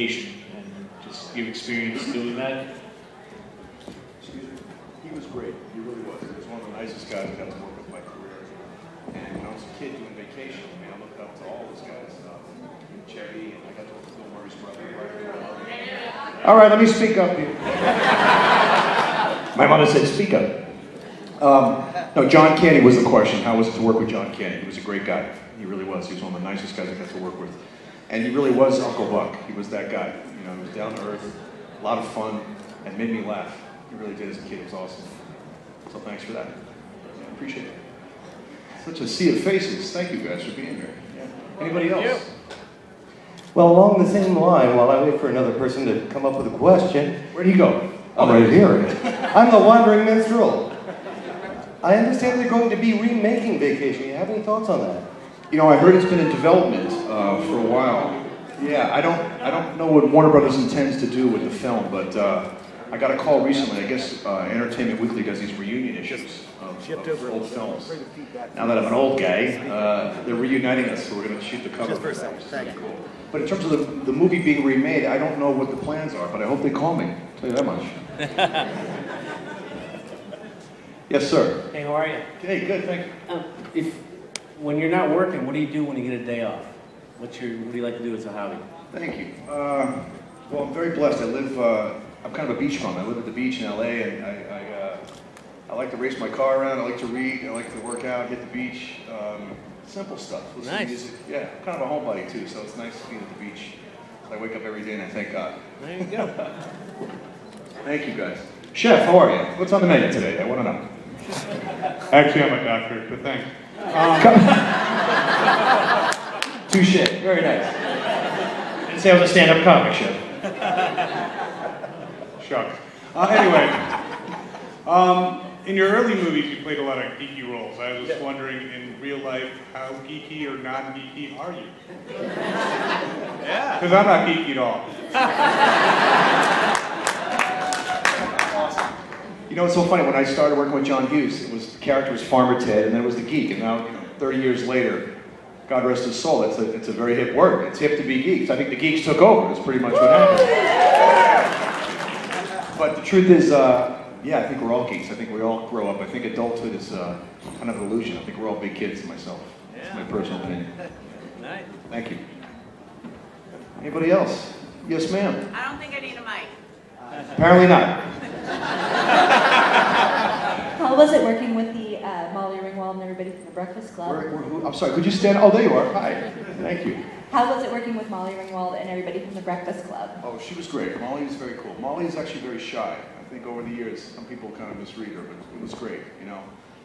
vacation, and just your experience doing that. Excuse me. He was great. He really was. He was one of the nicest guys I got to work with in my career. And when I was a kid doing vacation, I mean, I looked up to all those guys. Cherry, and I got to work with Bill Murray's brother. All right, let me speak up here. My mother said, speak up. No, John Candy was the question. How was it to work with John Candy? He was a great guy. He really was. He was one of the nicest guys I got to work with. And he really was Uncle Buck. He was that guy. You know, he was down to earth, a lot of fun, and made me laugh. He really did as a kid. It was awesome. So thanks for that. Yeah, I appreciate it. Such a sea of faces. Thank you guys for being here. Yeah. Anybody else? Well, along the same line, while I wait for another person to come up with a question, Where'd he go? I'm right here. I'm the Wandering Minstrel. I understand they're going to be remaking Vacation. You have any thoughts on that? You know, I heard it's been in development for a while. Yeah, I don't know what Warner Brothers intends to do with the film, but I got a call recently. I guess Entertainment Weekly does these reunion issues of old films. Now that I'm an old guy, they're reuniting us, so we're going to shoot the cover for that, which is really cool. But in terms of the movie being remade, I don't know what the plans are, but I hope they call me. I'll tell you that much. Yes, sir. Hey, how are you? Hey, good, thank you. When you're not working, what do you do when you get a day off? What do you like to do as a hobby? Thank you. Well, I'm very blessed. I'm kind of a beach bum. I live at the beach in LA, and I like to race my car around. I like to read. I like to work out, hit the beach. Simple stuff. Listen to music. Yeah, I'm kind of a homebody too, so it's nice being at the beach. I wake up every day and I thank God. There you go. Thank you, guys. Chef, how are you? What's on the menu today? I want to know. Actually, I'm a doctor, but thanks. Touche. Very nice. Didn't say I was a stand-up comic, chef. Shucks. Anyway, in your early movies, you played a lot of geeky roles. I was just wondering, in real life, how geeky or non-geeky are you? Yeah. Because I'm not geeky at all. You know, it's so funny. When I started working with John Hughes, the character was Farmer Ted, and then it was the geek. And now, 30 years later, God rest his soul, it's a very hip word. It's hip to be geeks. I think the geeks took over. That's pretty much what happened. But the truth is, yeah, I think we're all geeks. I think we all grow up. I think adulthood is kind of an illusion. I think we're all big kids myself. That's my personal opinion. Nice. Thank you. Anybody else? Yes, ma'am. I don't think I need a mic. Apparently not. How was it working with the Molly Ringwald and everybody from the Breakfast Club? I'm sorry, could you stand? Oh, there you are. Hi. Thank you. How was it working with Molly Ringwald and everybody from the Breakfast Club? Oh, she was great. Molly was very cool. Molly is actually very shy. I think over the years, some people kind of misread her, but it was great, you know.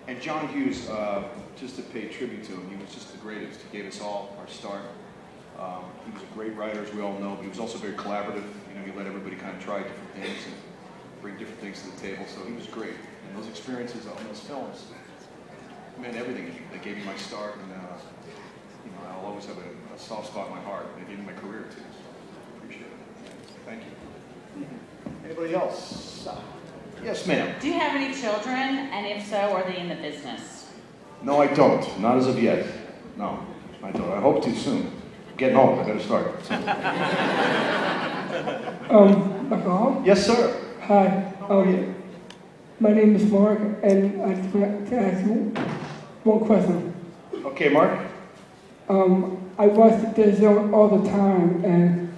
And John Hughes, just to pay tribute to him, he was just the greatest. He gave us all our start. He was a great writer, as we all know, but he was also very collaborative. You know, he let everybody kind of try different things and bring different things to the table, so he was great. And those experiences on those films meant everything to me. They gave me my start, and you know, I'll always have a soft spot in my heart. They gave me my career too, so I appreciate it. Thank you. Anybody else? Yes, ma'am. Do you have any children? And if so, are they in the business? No, I don't. Not as of yet. No, I don't. I hope to soon. Getting home. I better start. Dr. Hall? Yes, sir. Hi. My name is Mark, and I just want to ask you one question. Okay, Mark. I watch the Dead Zone all the time, and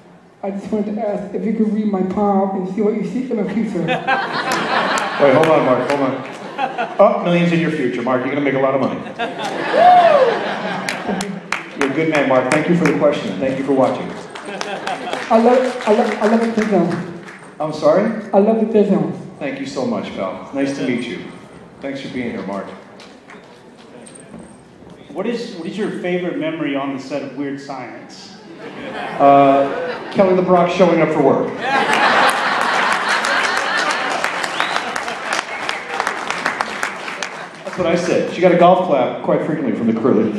I just wanted to ask if you could read my palm and see what you see in the future. Wait, hold on, Mark. Hold on. Oh, millions in your future, Mark. You're going to make a lot of money. You're a good man, Mark. Thank you for the question. Thank you for watching. I love the Dead Zone. I'm sorry? I love the Dead Zone. Thank you so much, pal. Nice to meet you. Thanks for being here, Mark. What is your favorite memory on the set of Weird Science? Kelly LeBrock showing up for work. That's what I said. She got a golf clap quite frequently from the crew.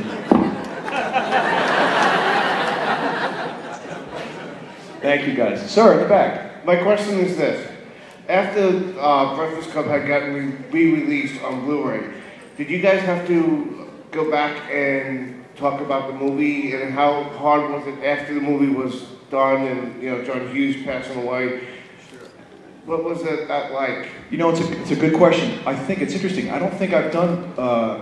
Thank you, guys. Sir, in the back. My question is this. After Breakfast Club had gotten re-released on Blu-ray, did you guys have to go back and talk about the movie, and how hard was it after the movie was done, and John Hughes passing away. What was that like? It's a good question. I think it's interesting. I don't think I've done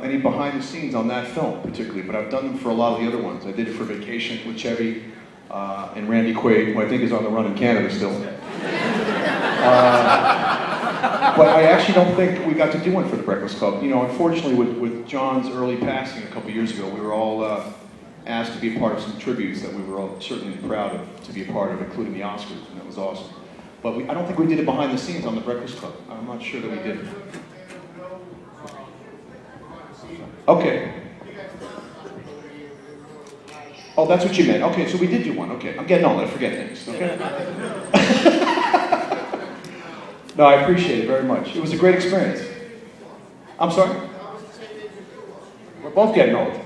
any behind the scenes on that film particularly, but I've done them for a lot of the other ones. I did it for Vacation with Chevy and Randy Quaid, who I think is on the run in Canada still. But I actually don't think we got to do one for the Breakfast Club. Unfortunately, with John's early passing a couple years ago, we were all asked to be a part of some tributes that we were all certainly proud of to be a part of, including the Oscars, and that was awesome. But I don't think we did it behind the scenes on the Breakfast Club. I'm not sure that we did. Okay. Oh, that's what you meant. Okay, so we did do one. Okay, I'm getting old. I forget things. Okay. No, I appreciate it very much. It was a great experience. I'm sorry? We're both getting old.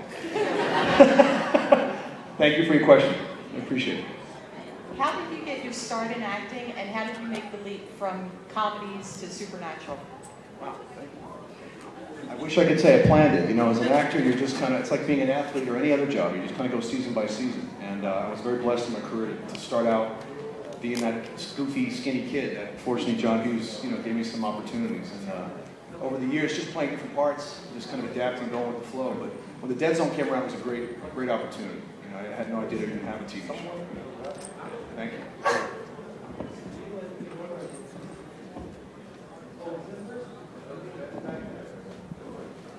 Thank you for your question. I appreciate it. How did you get your start in acting, and how did you make the leap from comedies to supernatural? Wow, thank you. I wish I could say I planned it. As an actor, you're just kind of, it's like being an athlete or any other job. You just kind of go season by season. And I was very blessed in my career to start out being that goofy, skinny kid that fortunately John Hughes, gave me some opportunities. And over the years, just playing different parts, just kind of adapting, going with the flow. But when the Dead Zone came around, it was a great opportunity. I had no idea they didn't have a TV show. Thank you.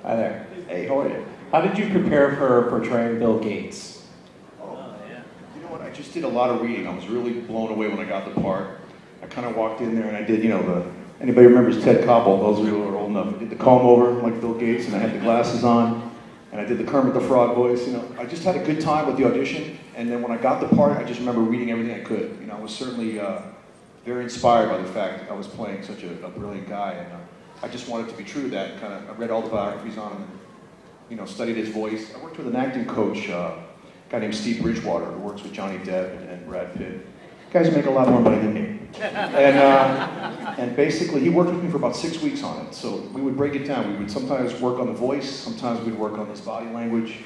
Hi there. Hey, how are you? How did you prepare for portraying Bill Gates? Oh, yeah. You know what? I just did a lot of reading. I was really blown away when I got the part. I kind of walked in there and I did, anybody remembers Ted Koppel? Those of you who are old enough. I did the comb over like Bill Gates, and I had the glasses on, and I did the Kermit the Frog voice. I just had a good time with the audition. And then when I got the part, I just remember reading everything I could. I was certainly very inspired by the fact that I was playing such a brilliant guy, and I just wanted to be true to that. I read all the biographies on him, studied his voice. I worked with an acting coach, a guy named Steve Bridgewater, who works with Johnny Depp and Brad Pitt. Guys who make a lot more money than me. And basically, he worked with me for about 6 weeks on it. So we would break it down. We would sometimes work on the voice, sometimes we'd work on his body language.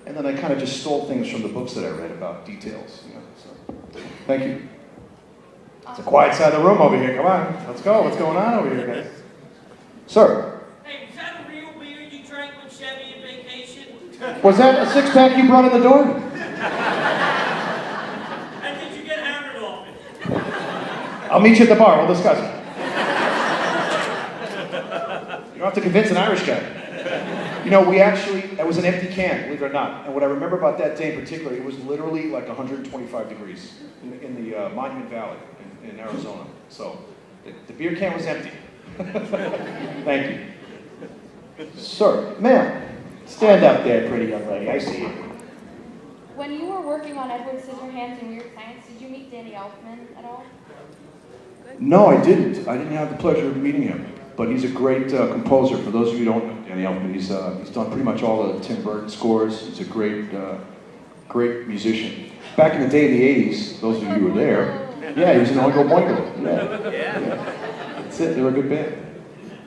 And then I kind of just stole things from the books that I read about details. So. Thank you. It's a quiet side of the room over here. Come on, let's go. What's going on over here, guys? Sir. Hey, was that a real beer you drank with Chevy in Vacation? Was that a six-pack you brought in the door? And did you get hammered off it? I'll meet you at the bar. We'll discuss it. You don't have to convince an Irish guy. It was an empty can, believe it or not. And what I remember about that day in particular, it was literally like 125 degrees in the Monument Valley in Arizona. So the beer can was empty. Thank you. Sir, ma'am, stand up there, pretty young lady. I see you. When you were working on Edward Scissorhands and Weird Science, did you meet Danny Elfman at all? No, I didn't. I didn't have the pleasure of meeting him. But he's a great composer. For those of you who don't know Danny Elfman, he's done pretty much all the Tim Burton scores. He's a great musician. Back in the day in the 80s, those of you who were there, yeah, he was in Oingo Boingo. Yeah. That's it. They were a good band.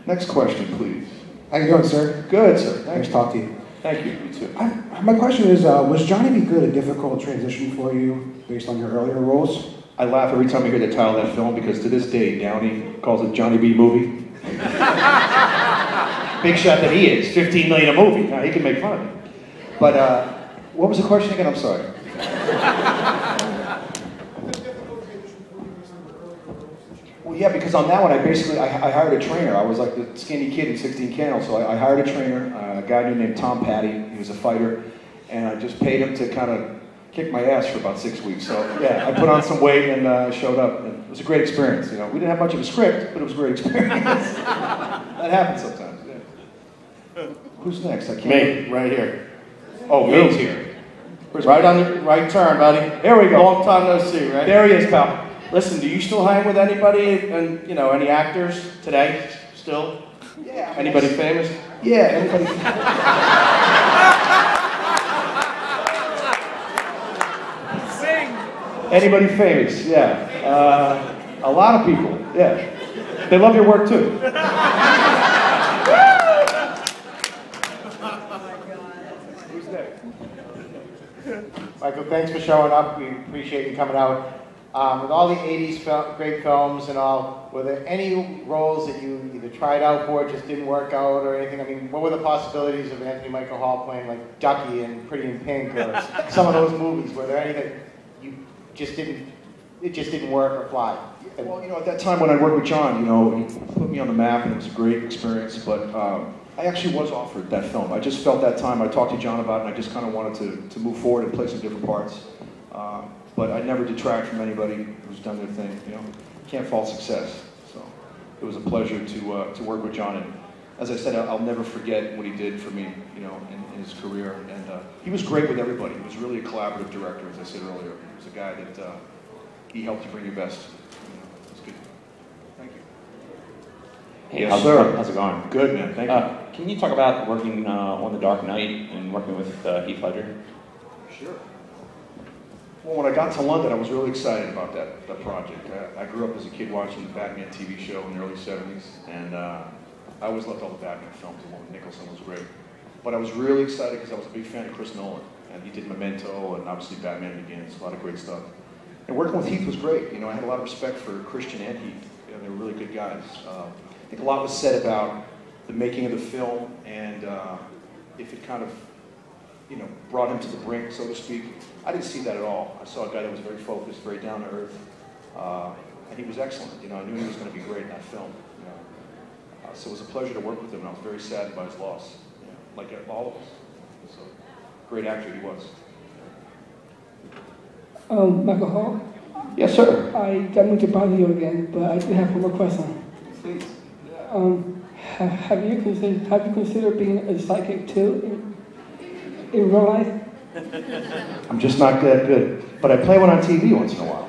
Next question, please. How you doing, sir? Good, sir. Nice to talk to you. Thank you. You too. My question is, was Johnny B. Good a difficult transition for you based on your earlier roles? I laugh every time I hear the title of that film because to this day, Downey calls it Johnny B. Movie. Big shot that he is, 15 million a movie. Now, he can make fun of it. But what was the question again? I'm sorry. Well, yeah, because on that one, I hired a trainer. I was like the skinny kid in 16 Candles, so I hired a trainer, a guy named Tom Patty. He was a fighter, and I just paid him to kind of kick my ass for about 6 weeks. So yeah, I put on some weight and showed up. And it was a great experience. We didn't have much of a script, but it was a great experience. That happens sometimes. Yeah. Who's next? I can't. Me, right here. Oh, Me's here. Right on the right turn, buddy. There we go. Long time no see, right? There he is, pal. Listen, do you still hang with anybody and any actors today? Still? Yeah. Anybody famous? Yeah. Anybody? Anybody famous? Yeah. A lot of people. Yeah. They love your work too. Who's next? Michael, thanks for showing up. We appreciate you coming out. With all the 80s great films and all, were there any roles that you either tried out for, just didn't work out or anything? I mean, what were the possibilities of Anthony Michael Hall playing like Ducky in Pretty in Pink or some of those movies? Were there any that you just didn't, it just didn't work or fly? Well, at that time when I worked with John, he put me on the map and it was a great experience, but I actually was offered that film. I just felt that time, I talked to John about it and I just kind of wanted to move forward and play some different parts. But I never detract from anybody who's done their thing, Can't fault success. So it was a pleasure to work with John. And as I said, I'll never forget what he did for me, in his career. And he was great with everybody. He was really a collaborative director, as I said earlier. He was a guy that he helped you bring your best. It was good. Thank you. Hey, Yes, how's, sir. How's it going? Good, man. Thank you. Can you talk about working on The Dark Knight and working with Heath Ledger? Sure. Well, when I got to London, I was really excited about that project. I grew up as a kid watching the Batman TV show in the early 70s, and I always loved all the Batman films. The one with Nicholson was great. But I was really excited because I was a big fan of Chris Nolan, and he did Memento, and obviously Batman Begins, a lot of great stuff. And working with Heath was great. I had a lot of respect for Christian and Heath. They were really good guys. I think a lot was said about the making of the film, and if it kind of brought him to the brink, so to speak. I didn't see that at all. I saw a guy that was very focused, very down to earth, and he was excellent. I knew he was going to be great in that film. So it was a pleasure to work with him, and I was very saddened by his loss, like all of us. So great actor he was. Michael Hall? Yes, sir. I don't mean to bother you again, but I do have one more question. Please. Have you considered being a psychic too in real life? I'm just not that good, but I play one on TV once in a while.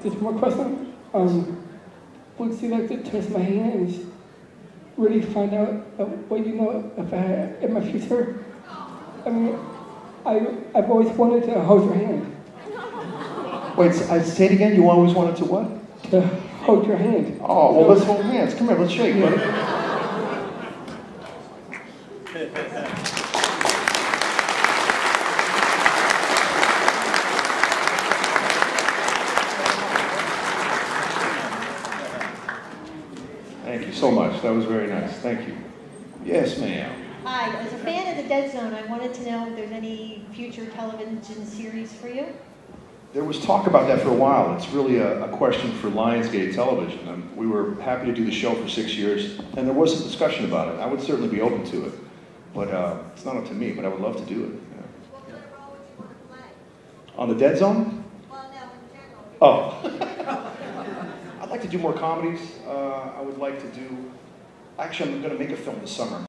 Just one question. Would you like to twist my hand and really find out what you know in my future? I mean, I've always wanted to hold your hand. Wait, say it again. You always wanted to what? To hold your hand. Oh, well, let's hold hands. Come here, let's shake, buddy. Thank you so much. That was very nice. Thank you. Yes, ma'am. Hi, as a fan of the Dead Zone, I wanted to know if there's any future television series for you. There was talk about that for a while. It's really a question for Lionsgate Television. We were happy to do the show for 6 years, and there was some discussion about it. I would certainly be open to it, but it's not up to me, but I would love to do it. What kind of role would you want to play? On the Dead Zone? Well, no, in general. Oh. I'd like to do more comedies. I would like to do... Actually, I'm going to make a film this summer.